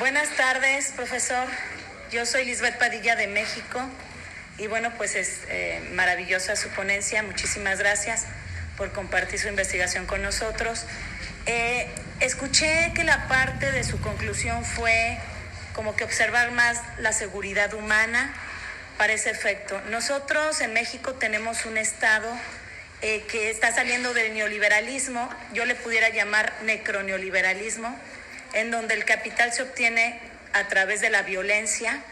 Buenas tardes, profesor. Yo soy Lisbeth Padilla de México y bueno, pues es maravillosa su ponencia. Muchísimas gracias por compartir su investigación con nosotros. Escuché que la parte de su conclusión fue como que observar más la seguridad humana para ese efecto. Nosotros en México tenemos un estado que está saliendo del neoliberalismo, yo le pudiera llamar necroneoliberalismo, en donde el capital se obtiene a través de la violencia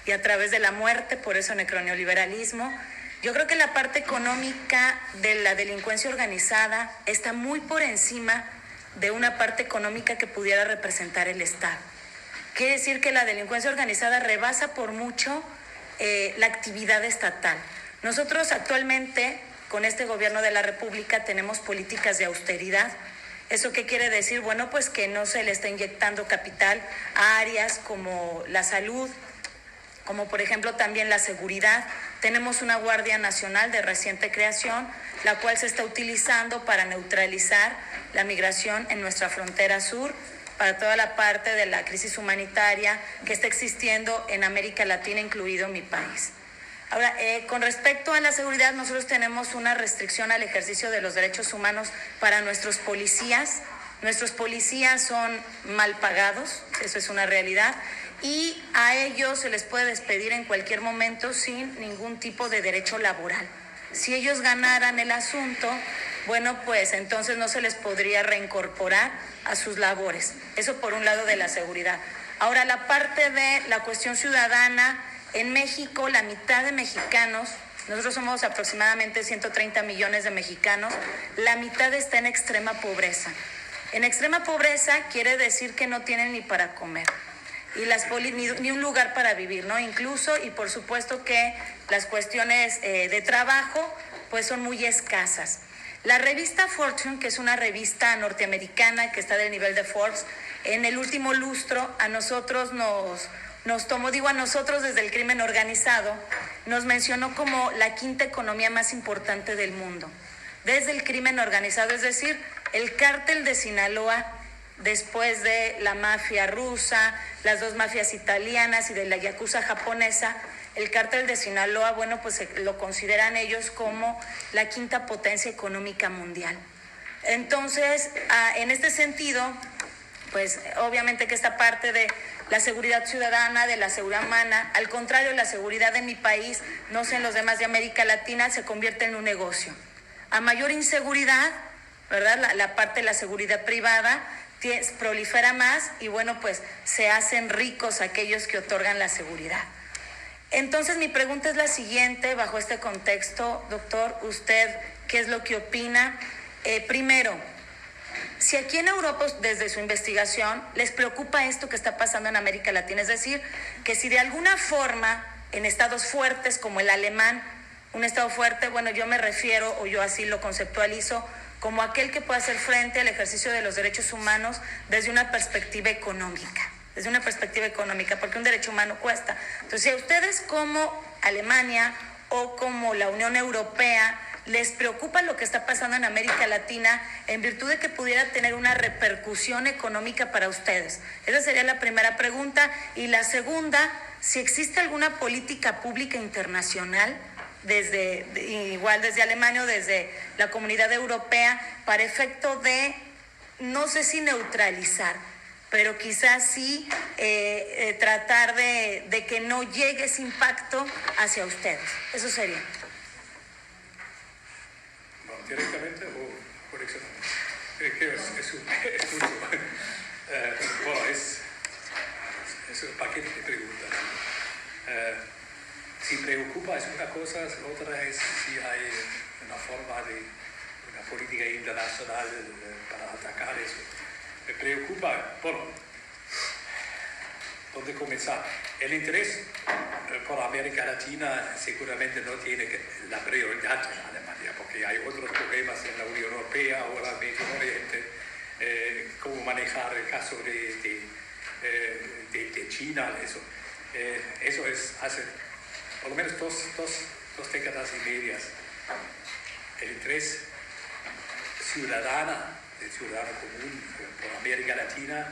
y a través de la muerte, por eso necroneoliberalismo. Yo creo que la parte económica de la delincuencia organizada está muy por encima de una parte económica que pudiera representar el Estado. Quiere decir que la delincuencia organizada rebasa por mucho la actividad estatal. Nosotros actualmente, con este gobierno de la República, tenemos políticas de austeridad. ¿Eso qué quiere decir? Bueno, pues que no se le está inyectando capital a áreas como la salud, como por ejemplo también la seguridad. Tenemos una Guardia Nacional de reciente creación, la cual se está utilizando para neutralizar la migración en nuestra frontera sur, para toda la parte de la crisis humanitaria que está existiendo en América Latina, incluido mi país. Ahora, con respecto a la seguridad, nosotros tenemos una restricción al ejercicio de los derechos humanos para nuestros policías. Nuestros policías son mal pagados, eso es una realidad, y a ellos se les puede despedir en cualquier momento sin ningún tipo de derecho laboral. Si ellos ganaran el asunto, bueno, pues entonces no se les podría reincorporar a sus labores. Eso por un lado de la seguridad. Ahora, la parte de la cuestión ciudadana, en México, la mitad de mexicanos, nosotros somos aproximadamente 130 millones de mexicanos, la mitad está en extrema pobreza. En extrema pobreza quiere decir que no tienen ni para comer y ni un lugar para vivir, ¿no? Incluso, y por supuesto que las cuestiones de trabajo pues son muy escasas. La revista Fortune, que es una revista norteamericana que está del nivel de Forbes, en el último lustro a nosotros nos tomó, digo a nosotros desde el crimen organizado, nos mencionó como la quinta economía más importante del mundo. Desde el crimen organizado, es decir, el cártel de Sinaloa, después de la mafia rusa, las dos mafias italianas y de la yakuza japonesa, el cártel de Sinaloa, bueno, pues lo consideran ellos como la quinta potencia económica mundial. Entonces, en este sentido, pues obviamente que esta parte de la seguridad ciudadana, de la seguridad humana, al contrario, la seguridad de mi país, no sé en los demás de América Latina, se convierte en un negocio. A mayor inseguridad, ¿verdad? La parte de la seguridad privada prolifera más y bueno, pues se hacen ricos aquellos que otorgan la seguridad. Entonces mi pregunta es la siguiente, bajo este contexto, doctor, ¿usted qué es lo que opina? Primero, si aquí en Europa, desde su investigación, les preocupa esto que está pasando en América Latina, es decir, que si de alguna forma en estados fuertes como el alemán, un estado fuerte, bueno, yo me refiero, o yo así lo conceptualizo, como aquel que puede hacer frente al ejercicio de los derechos humanos desde una perspectiva económica, porque un derecho humano cuesta. Entonces, si a ustedes como Alemania o como la Unión Europea les preocupa lo que está pasando en América Latina en virtud de que pudiera tener una repercusión económica para ustedes. Esa sería la primera pregunta. Y la segunda, si existe alguna política pública internacional, igual desde Alemania o desde la Comunidad Europea, para efecto de, no sé si neutralizar, pero quizás sí tratar de que no llegue ese impacto hacia ustedes. Eso sería. Directamente o correccionamente. Es mucho. Bueno, es un paquete de preguntas. Si preocupa es una cosa, otra es si hay una forma de una política internacional para atacar eso. Me preocupa, bueno, ¿dónde comenzar? El interés por América Latina seguramente no tiene la prioridad en Alemania, porque hay otros problemas en la Unión Europea o en el Medio Oriente, cómo manejar el caso de China, eso es hace por lo menos dos décadas y medias. El interés ciudadano común por América Latina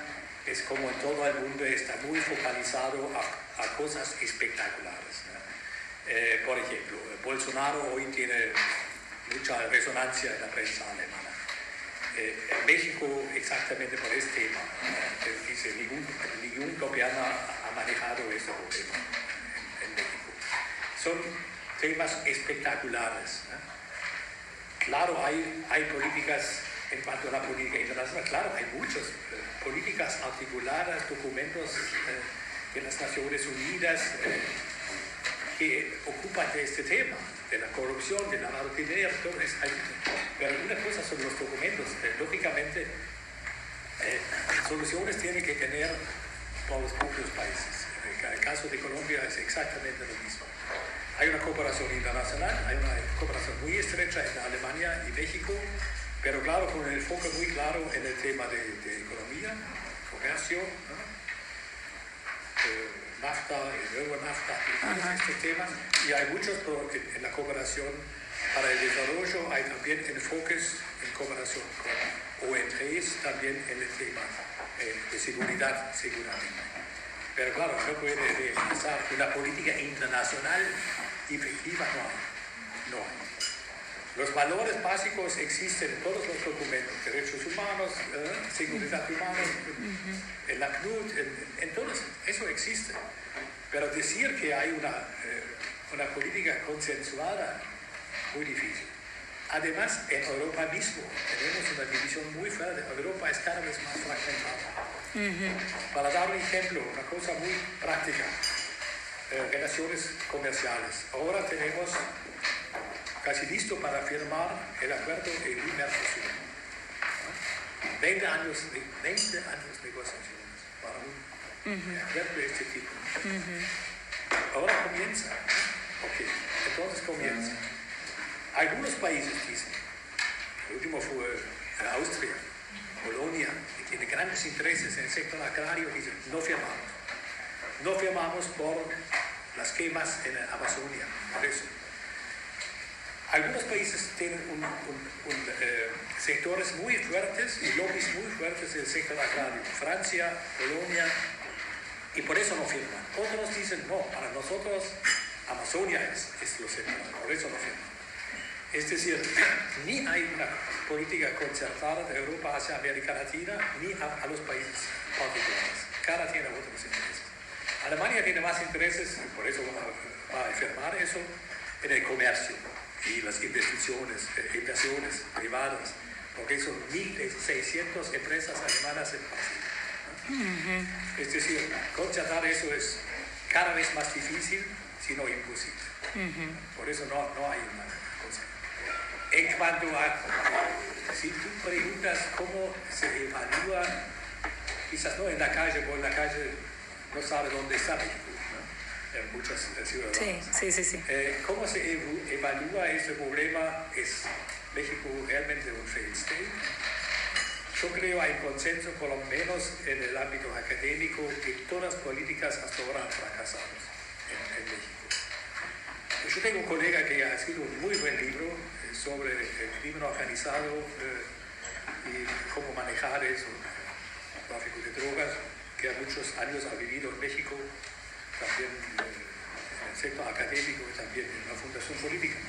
es como en todo el mundo, está muy focalizado a cosas espectaculares, ¿no? Por ejemplo, Bolsonaro hoy tiene mucha resonancia en la prensa alemana. México, exactamente por este tema, dice, ningún gobierno ha manejado ese problema en México. Son temas espectaculares, ¿no? Claro, hay políticas, en cuanto a la política internacional, claro, hay muchas políticas articuladas, documentos de las Naciones Unidas que ocupan de este tema, de la corrupción, de lavado de dinero, todo eso. Pero una cosa son los documentos, lógicamente, soluciones tienen que tener por los propios países. En el caso de Colombia es exactamente lo mismo. Hay una cooperación internacional, hay una cooperación muy estrecha entre Alemania y México, pero claro, con el enfoque muy claro en el tema de economía, comercio, ¿no? NAFTA, el nuevo NAFTA, estos temas. Y hay muchos en la cooperación para el desarrollo, hay también enfoques en cooperación con ONGs, también en el tema de seguridad, seguramente. Pero claro, no puede realizar una política internacional efectiva, no hay. Los valores básicos existen en todos los documentos, derechos humanos, seguridad humana, en la CNUD, en todos, eso existe. Pero decir que hay una política consensuada, muy difícil. Además, en Europa mismo tenemos una división muy fuerte. Europa es cada vez más fragmentada. Para dar un ejemplo, una cosa muy práctica, relaciones comerciales. Ahora tenemos casi listo para firmar el acuerdo EU-Mercosur. 20 años de negociaciones para un acuerdo de este tipo. Ahora comienza. Ok, entonces comienza. Algunos países dicen, el último fue Austria, Polonia, que tiene grandes intereses en el sector agrario, dicen, no firmamos. No firmamos por las quemas en la Amazonia, por eso. Algunos países tienen sectores muy fuertes y lobbies muy fuertes del sector agrario. Francia, Polonia, y por eso no firman. Otros dicen, no, para nosotros Amazonia es lo central, por eso no firman. Es decir, ni hay una política concertada de Europa hacia América Latina, ni a los países particulares. Cada tiene otros intereses. Alemania tiene más intereses, y por eso va a firmar eso, en el comercio y las inversiones privadas, porque son 1.600 empresas alemanas en Brasil. Es decir, concertar eso es cada vez más difícil, si no imposible. Por eso no hay una cosa. En cuanto a, si tú preguntas cómo se evalúa, quizás no en la calle, porque en la calle no sabe dónde está México, ¿no? En muchas ciudades. Sí. ¿Cómo se evalúa ese problema? ¿Es México realmente un failed state? Yo creo hay consenso, por lo menos en el ámbito académico, que todas las políticas hasta ahora han fracasado en México. Yo tengo un colega que ha escrito un muy buen libro sobre el crimen organizado y cómo manejar eso, el tráfico de drogas, que a muchos años ha vivido en México, también en el sector académico y también en la fundación política.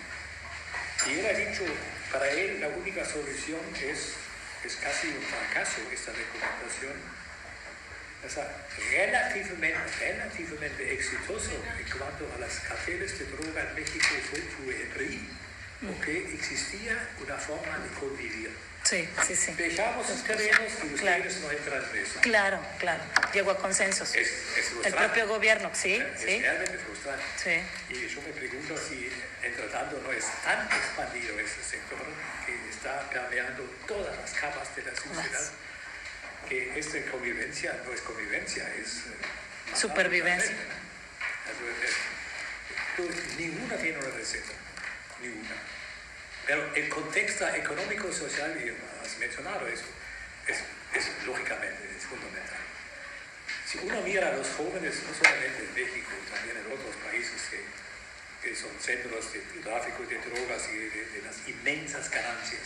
Y él ha dicho, para él la única solución es casi un fracaso esta recomendación. O sea, relativamente exitoso en cuanto a las carteles de droga en México fue el PRI, porque existía una forma de convivir. Sí. Dejamos los terrenos y ustedes no entran en eso. Claro. Llegó a consensos. Es el propio gobierno, sí. Es realmente frustrante. Sí. Y yo me pregunto si, entre tanto, no es tan expandido ese sector que está permeando todas las capas de la sociedad, que esta convivencia no es convivencia, es supervivencia. Ninguna tiene una receta, ninguna. Pero el contexto económico, social, y has mencionado eso, es lógicamente es fundamental. Si uno mira a los jóvenes, no solamente en México, también en otros países que son centros de tráfico de drogas y de las inmensas ganancias,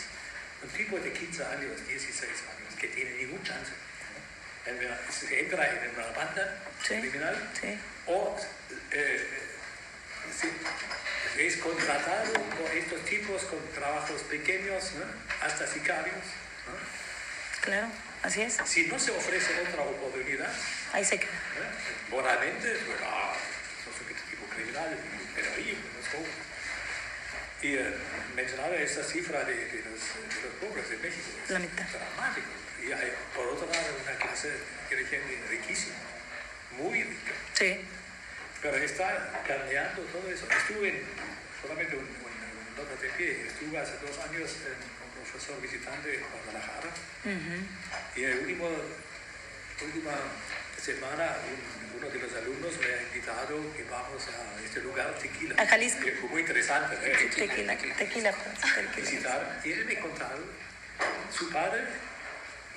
un tipo de 15 años, 16 años, que tiene ningún chance, ¿no? se entra en una banda criminal o es contratado por estos tipos con trabajos pequeños, ¿no? Hasta sicarios, ¿no? Claro, así es. Si no se ofrece otra oportunidad, ahí se queda. Moralmente, bueno, sos un tipo criminal, pero ahí no es joven. Y mencionaba esta cifra de los pobres de México, es la mitad. Dramático. Y hay, por otro lado, una clase dirigente riquísima, muy rica. Sí. Pero está cambiando todo eso. Estuve solamente un nota de pie, estuve hace 2 años como profesor visitante en Guadalajara. Y en la última semana uno de los alumnos me ha invitado que vamos a este lugar, Tequila. A Jalisco. Que fue muy interesante. Tequila. Visitar. Y él me contaba, su padre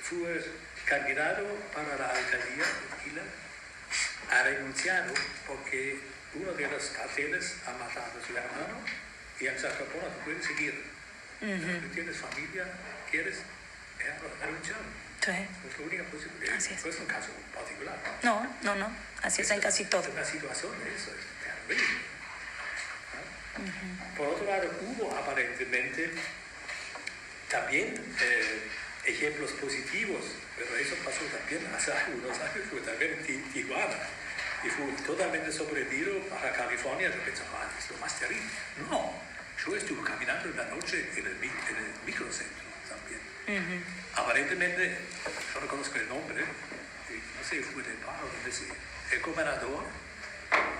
fue candidato para la alcaldía de Tequila, ha renunciado porque uno de los carteles ha matado a su hermano y han sacado, no pueden seguir. ¿No tienes familia? ¿Quieres? Ha renunciado. Sí. Es la única posibilidad. Así es. No es un caso particular. No. Así es en casi todo. Es una situación de eso, es terrible. Por otro lado, hubo aparentemente también ejemplos positivos, pero eso pasó también hace algunos años, fue también en Tijuana. Y fue totalmente sorprendido para California, yo pensaba, es lo más terrible. No, yo estuve caminando en la noche en el microcentro también. Aparentemente, yo no conozco el nombre, no sé, fue de paro, no sé, el gobernador,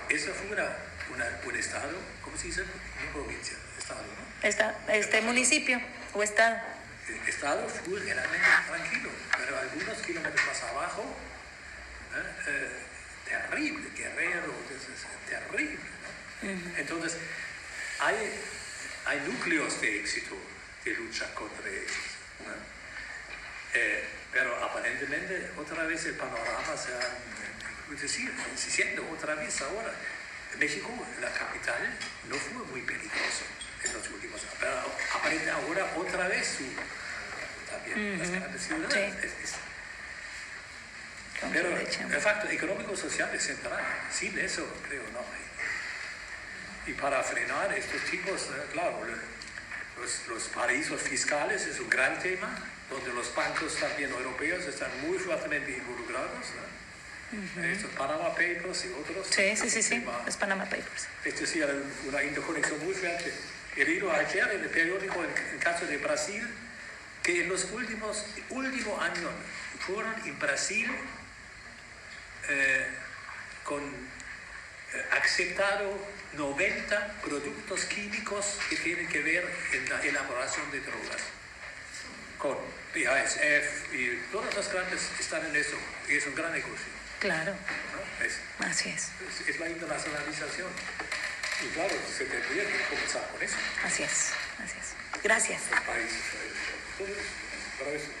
eso fue un estado, ¿cómo se dice? Una provincia, estado, ¿no? Municipio o estado. El estado fue realmente tranquilo, pero algunos kilómetros más abajo, terrible, Guerrero, terrible, ¿no? Entonces, hay núcleos de éxito de lucha contra ellos, ¿no? Pero aparentemente otra vez el panorama se siente otra vez ahora. México, la capital, no fue muy peligroso en los últimos años, pero aparentemente ahora otra vez también las grandes ciudades. Sí. Pero el factor económico-social es central. Sin eso, creo, no hay. Y para frenar estos tipos, claro, los paraísos fiscales es un gran tema, donde los bancos también europeos están muy fuertemente involucrados, ¿no? Estos Panama Papers y otros. Sí, los Panama Papers. Es decir, una interconexión muy fuerte. He leído ayer en el periódico, en el caso de Brasil, que en los últimos años fueron en Brasil aceptado 90 productos químicos que tienen que ver en la elaboración de drogas. Con BASF y todas las grandes están en eso, y es un gran negocio. Claro. ¿No? Así es. Es la internacionalización. Y claro, se tendría que comenzar con eso. Así es. Gracias. Los países, para eso.